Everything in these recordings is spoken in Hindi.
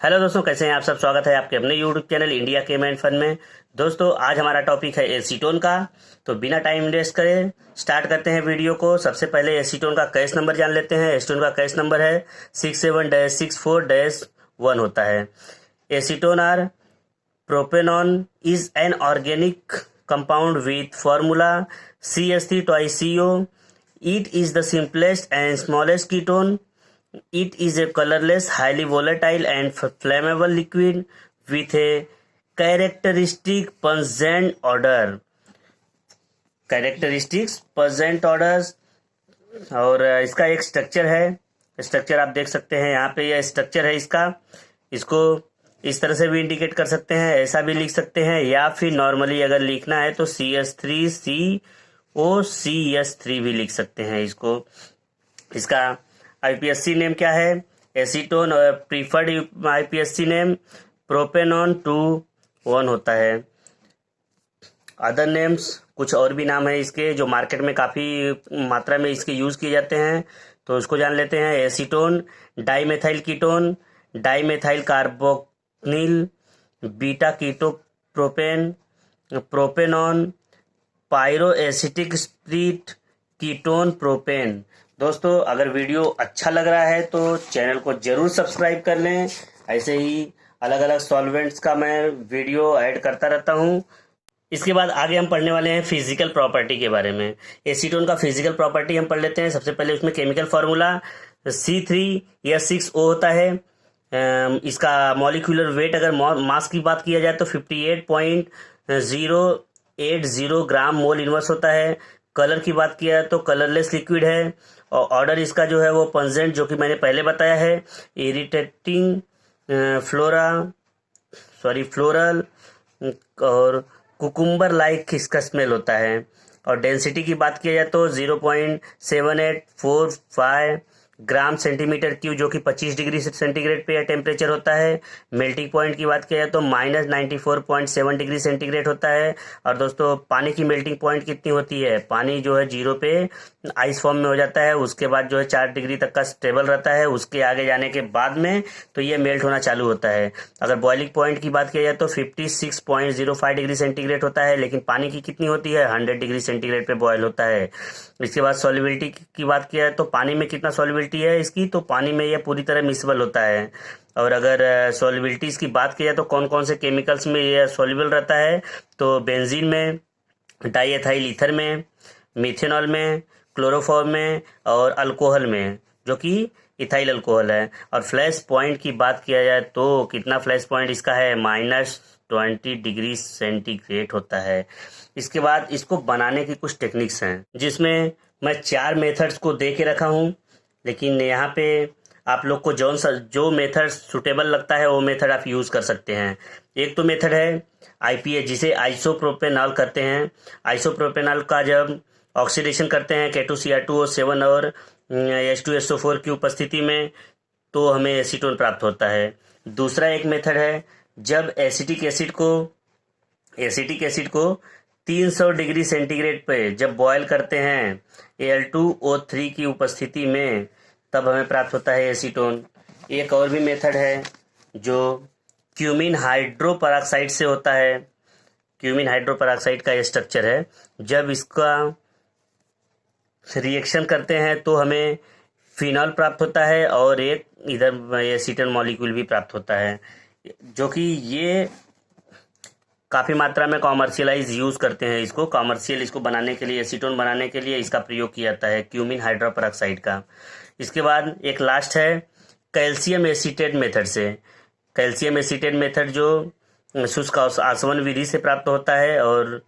हेलो दोस्तों, कैसे हैं आप सब। स्वागत है आपके अपने यूट्यूब चैनल इंडिया के मैन फन में। दोस्तों, आज हमारा टॉपिक है एसीटोन का। तो बिना टाइम वेस्ट करे स्टार्ट करते हैं वीडियो को। सबसे पहले एसीटोन का कैश नंबर जान लेते हैं। एसीटोन का कैश नंबर है 67-64-1 होता है। Acetone or propanone is an organic compound with formula CH3 2CO। It is the simplest and smallest ketone. It is a colorless, highly volatile and flammable liquid with a characteristic pungent odor. Characteristics pungent odors. और इसका एक स्ट्रक्चर है। स्ट्रक्चर आप देख सकते हैं यहाँ पे, यह स्ट्रक्चर है इसका। इसको इस तरह से भी इंडिकेट कर सकते हैं, ऐसा भी लिख सकते हैं, या फिर नॉर्मली अगर लिखना है तो CH3COCS3 भी लिख सकते हैं इसको। इसका IPSC नेम क्या है? एसीटोन। और प्रीफर्ड IPSC नेम प्रोपेनॉन 2-1 होता है। अदर नेम्स कुछ और भी नाम है इसके, जो मार्केट में काफ़ी मात्रा में इसके यूज़ किए जाते हैं, तो उसको जान लेते हैं। Acetone, dimethyl ketone, dimethyl carboxyl, beta keto propane, propanone, pyro acetic spirit, ketone propane. दोस्तों, अगर वीडियो अच्छा लग रहा है तो चैनल को जरूर सब्सक्राइब कर लें। ऐसे ही अलग अलग सॉल्वेंट्स का मैं वीडियो ऐड करता रहता हूं। इसके बाद आगे हम पढ़ने वाले हैं फिजिकल प्रॉपर्टी के बारे में। एसीटोन का फिजिकल प्रॉपर्टी हम पढ़ लेते हैं। सबसे पहले उसमें केमिकल फार्मूला C3H6O होता है। इसका मॉलिक्यूलर वेट, अगर मास की बात किया जाए तो 58.080 ग्राम मोल इनवर्स होता है। कलर की बात किया तो कलरलेस लिक्विड है। और ऑर्डर इसका जो है वो पंजेंट, जो कि मैंने पहले बताया है। इरिटेटिंग फ्लोरल और कुकुम्बर लाइक इसका स्मेल होता है। और डेंसिटी की बात किया जाए तो 0.7845 ग्राम सेंटीमीटर क्यूब, जो कि 25 डिग्री सेंटीग्रेड पे टेम्परेचर होता है। मेल्टिंग पॉइंट की बात किया जाए तो -94.7 डिग्री सेंटीग्रेड होता है। और दोस्तों, पानी की मेल्टिंग पॉइंट कितनी होती है? पानी जो है 0 पे आइस फॉर्म में हो जाता है, उसके बाद जो है 4 डिग्री तक का स्टेबल रहता है। उसके आगे जाने के बाद में तो ये मेल्ट होना चालू होता है। अगर बॉइलिंग पॉइंट की बात किया जाए तो 56.05 डिग्री सेंटीग्रेड होता है, लेकिन पानी की कितनी होती है? 100 डिग्री सेंटीग्रेड पे बॉयल होता है। इसके बाद सॉल्युबिलिटी की बात किया जाए तो पानी में कितना सॉल्युबिलिटी है इसकी? तो पानी में यह पूरी तरह मिसबल होता है। और अगर सॉल्युबिलिटीज की बात की जाए तो कौन कौन से केमिकल्स में यह सॉल्युबल रहता है? तो बेंजीन में, डाईएथाइल ईथर में, मिथेनॉल में, क्लोरोफॉर्म में और अल्कोहल में, जो कि इथाइल अल्कोहल है। और फ्लैश पॉइंट की बात किया जाए तो कितना फ्लैश पॉइंट इसका है? -20 डिग्री सेंटीग्रेड होता है। इसके बाद इसको बनाने की कुछ टेक्निक्स हैं, जिसमें मैं 4 मेथड्स को दे के रखा हूँ, लेकिन यहाँ पे आप लोग को जो मेथड सुटेबल लगता है वो मेथड आप यूज़ कर सकते हैं। एक तो मेथड है IPA, जिसे आइसोप्रोपेनॉल करते हैं। आइसोप्रोपेनॉल का जब ऑक्सीडेशन करते हैं K2Cr2O7 और H2SO4 की उपस्थिति में, तो हमें एसीटोन प्राप्त होता है। दूसरा एक मेथड है, जब एसिटिक एसिड को 300 डिग्री सेंटीग्रेड पे जब बॉयल करते हैं Al2O3 की उपस्थिति में, तब हमें प्राप्त होता है एसीटोन। एक और भी मेथड है जो क्यूमीन हाइड्रोपराक्साइड से होता है। क्यूमीन हाइड्रोपराक्साइड का ये स्ट्रक्चर है। जब इसका रिएक्शन करते हैं तो हमें फिनॉल प्राप्त होता है और एक इधर एसीटोन मॉलिक्यूल भी प्राप्त होता है, जो कि ये काफ़ी मात्रा में कॉमर्शियलाइज यूज़ करते हैं। इसको कॉमर्शियल इसको बनाने के लिए, एसीटोन बनाने के लिए इसका प्रयोग किया जाता है, क्यूमीन हाइड्रोपराक्साइड का। इसके बाद एक लास्ट है कैल्शियम एसीटेट मेथड से। कैल्शियम एसीटेट मेथड जो शुष्क आसवन विधि से प्राप्त होता है और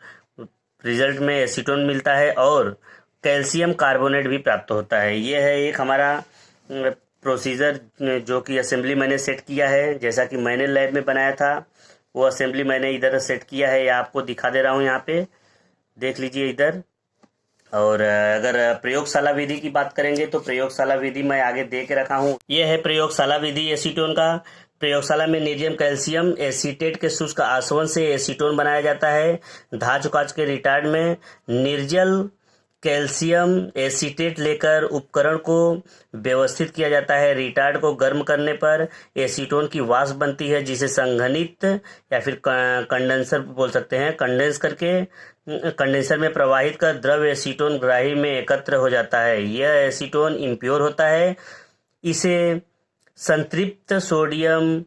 रिजल्ट में एसीटोन मिलता है और कैल्शियम कार्बोनेट भी प्राप्त होता है। ये है एक हमारा प्रोसीजर, जो कि असेंबली मैंने सेट किया है। जैसा कि मैंने लैब में बनाया था, वो असेंबली मैंने इधर सेट किया है, या आपको दिखा दे रहा हूँ, यहाँ पे देख लीजिए इधर। और अगर प्रयोगशाला विधि की बात करेंगे तो प्रयोगशाला विधि मैं आगे दे के रखा हूँ। यह है प्रयोगशाला विधि एसीटोन का। प्रयोगशाला में निर्जम कैल्शियम एसीटेट के शुष्क आसवन से एसीटोन बनाया जाता है। धाच काच के रिटार्ड में निर्जल कैल्शियम एसीटेट लेकर उपकरण को व्यवस्थित किया जाता है। रिटार्ड को गर्म करने पर एसीटोन की वाष्प बनती है, जिसे संघनित या फिर कंडेंसर बोल सकते हैं। कंडेंसर में प्रवाहित कर द्रव एसीटोन ग्राही में एकत्र हो जाता है। यह एसीटोन इम्प्योर होता है। इसे संतृप्त सोडियम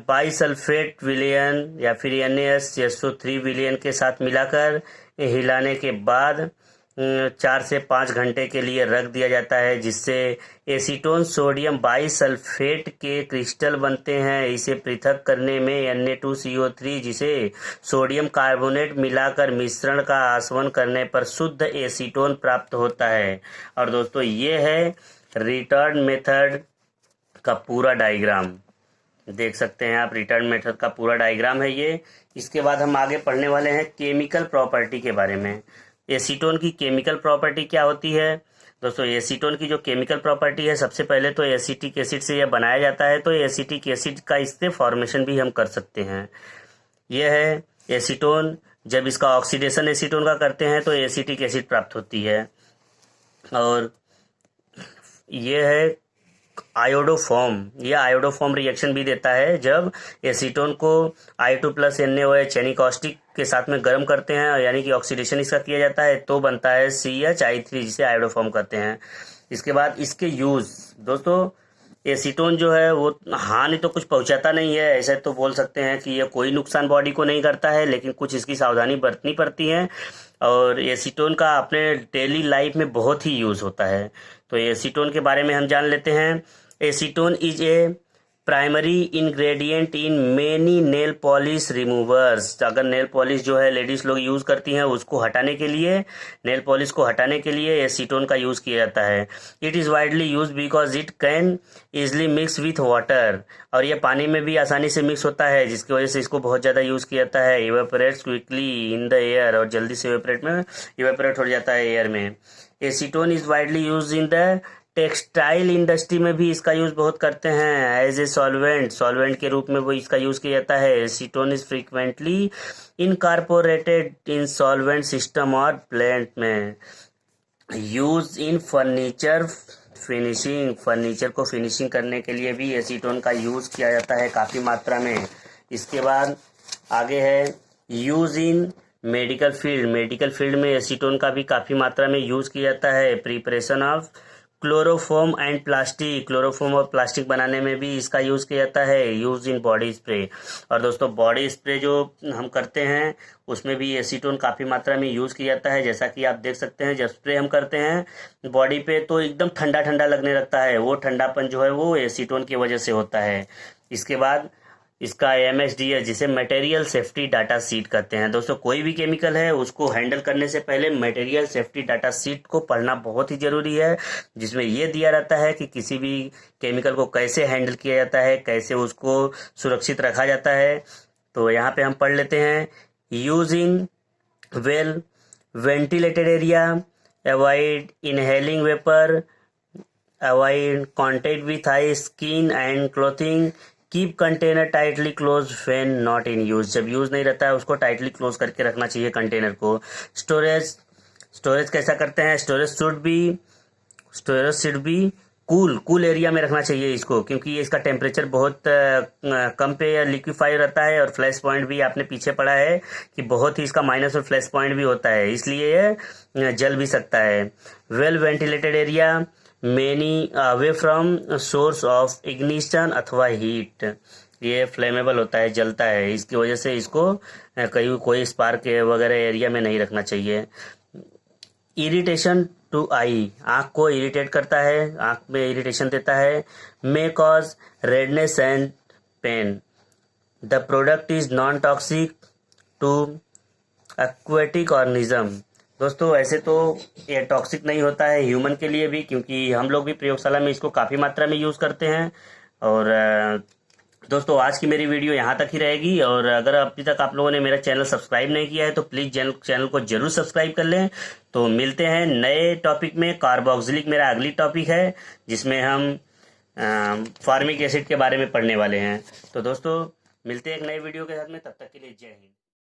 बाइसल्फेट विलयन या फिर NaSO3 विलयन के साथ मिलाकर हिलाने के बाद 4 से 5 घंटे के लिए रख दिया जाता है, जिससे एसीटोन सोडियम बाइसल्फेट के क्रिस्टल बनते हैं। इसे पृथक करने में Na2CO3 जिसे सोडियम कार्बोनेट मिलाकर मिश्रण का आसवन करने पर शुद्ध एसीटोन प्राप्त होता है। और दोस्तों ये है रिटर्न मेथड का पूरा डायग्राम, देख सकते हैं आप। रिटर्न मेथड का पूरा डायग्राम है ये। इसके बाद हम आगे पढ़ने वाले हैं केमिकल प्रॉपर्टी के बारे में। एसीटोन की केमिकल प्रॉपर्टी क्या होती है दोस्तों? एसीटोन की जो केमिकल प्रॉपर्टी है, सबसे पहले तो एसिटिक एसिड से यह बनाया जाता है, तो एसिटिक एसिड का इससे फॉर्मेशन भी हम कर सकते हैं। यह है एसीटोन। जब इसका ऑक्सीडेशन एसीटोन का करते हैं तो एसिटिक एसिड प्राप्त होती है। और यह है आयोडोफॉर्म। यह आयोडोफॉर्म रिएक्शन भी देता है जब एसीटोन को I2+NaOH यानी कॉस्टिक के साथ में गर्म करते हैं, यानी कि ऑक्सीडेशन इसका किया जाता है, तो बनता है CHI3 जिसे आयोडोफॉर्म कहते हैं। इसके बाद इसके यूज दोस्तों, एसीटोन जो है वो हानि तो कुछ पहुंचाता नहीं है, ऐसे तो बोल सकते हैं कि यह कोई नुकसान बॉडी को नहीं करता है, लेकिन कुछ इसकी सावधानी बरतनी पड़ती है। और एसीटोन का अपने डेली लाइफ में बहुत ही यूज होता है। तो एसीटोन के बारे में हम जान लेते हैं। Acetone is a primary ingredient in many nail polish removers. अगर नेल पॉलिश जो है लेडीज लोग यूज करती हैं, उसको हटाने के लिए, नेल पॉलिश को हटाने के लिए एसीटोन का यूज किया जाता है। It is widely use because it can easily mix with water. और ये पानी में भी आसानी से मिक्स होता है, जिसकी वजह से इसको बहुत ज्यादा यूज किया जाता है। Evaporates quickly in the air, और जल्दी से इवेपोरेट हो जाता है एयर में। Acetone is widely use in the textile industry में भी इसका यूज बहुत करते हैं। एज ए सॉल्वेंट के रूप में वो इसका यूज किया जाता है। Acetone is frequently incorporated in solvent system और प्लांट में। Use in furniture finishing. Furniture को फिनिशिंग करने के लिए भी एसीटोन का यूज किया जाता है काफी मात्रा में। इसके बाद आगे है use in medical field. Medical field में एसीटोन का भी काफी मात्रा में यूज किया जाता है। Preparation of chloroform and plastic. Chloroform और प्लास्टिक बनाने में भी इसका यूज किया जाता है। Use in body spray. और दोस्तों बॉडी स्प्रे जो हम करते हैं उसमें भी एसीटोन काफी मात्रा में यूज किया जाता है। जैसा कि आप देख सकते हैं, जब स्प्रे हम करते हैं बॉडी पे तो एकदम ठंडा ठंडा लगने लगता है। वो ठंडापन जो है वो एसीटोन की वजह से होता है। इसके बाद इसका MSDS जिसे मटेरियल सेफ्टी डाटा सीट कहते हैं। दोस्तों कोई भी केमिकल है उसको हैंडल करने से पहले मटेरियल सेफ्टी डाटा सीट को पढ़ना बहुत ही जरूरी है, जिसमें यह दिया रहता है कि किसी भी केमिकल को कैसे हैंडल किया जाता है, कैसे उसको सुरक्षित रखा जाता है। तो यहाँ पे हम पढ़ लेते हैं। Use in well ventilated area, avoid inhaling vapour, avoid contact with I skin and clothing, keep container tightly close when not in use. जब यूज नहीं रहता है उसको टाइटली क्लोज करके रखना चाहिए कंटेनर को। स्टोरेज कैसा करते हैं? Storage should be cool area में रखना चाहिए इसको, क्योंकि इसका टेम्परेचर बहुत कम पे लिक्विफाई रहता है। और फ्लैश पॉइंट भी आपने पीछे पढ़ा है कि बहुत ही इसका माइनस और फ्लैश पॉइंट भी होता है, इसलिए ये जल भी सकता है। Well ventilated area, many away from source of ignition अथवा हीट। ये फ्लेमेबल होता है, जलता है, इसकी वजह से इसको कहीं कोई स्पार्क वगैरह एरिया में नहीं रखना चाहिए। इरिटेशन टू आई, आंख को इरिटेट करता है, आंख में इरिटेशन देता है। May cause redness and pain. The product is non toxic to aquatic organism. दोस्तों ऐसे तो ये टॉक्सिक नहीं होता है ह्यूमन के लिए भी, क्योंकि हम लोग भी प्रयोगशाला में इसको काफ़ी मात्रा में यूज़ करते हैं। और दोस्तों आज की मेरी वीडियो यहाँ तक ही रहेगी। और अगर अभी तक आप लोगों ने मेरा चैनल सब्सक्राइब नहीं किया है तो प्लीज़ चैनल को जरूर सब्सक्राइब कर लें। तो मिलते हैं नए टॉपिक में। कार्बोक्सिलिक मेरा अगली टॉपिक है, जिसमें हम फॉर्मिक एसिड के बारे में पढ़ने वाले हैं। तो दोस्तों मिलते हैं एक नए वीडियो के साथ में, तब तक के लिए जय हिंद।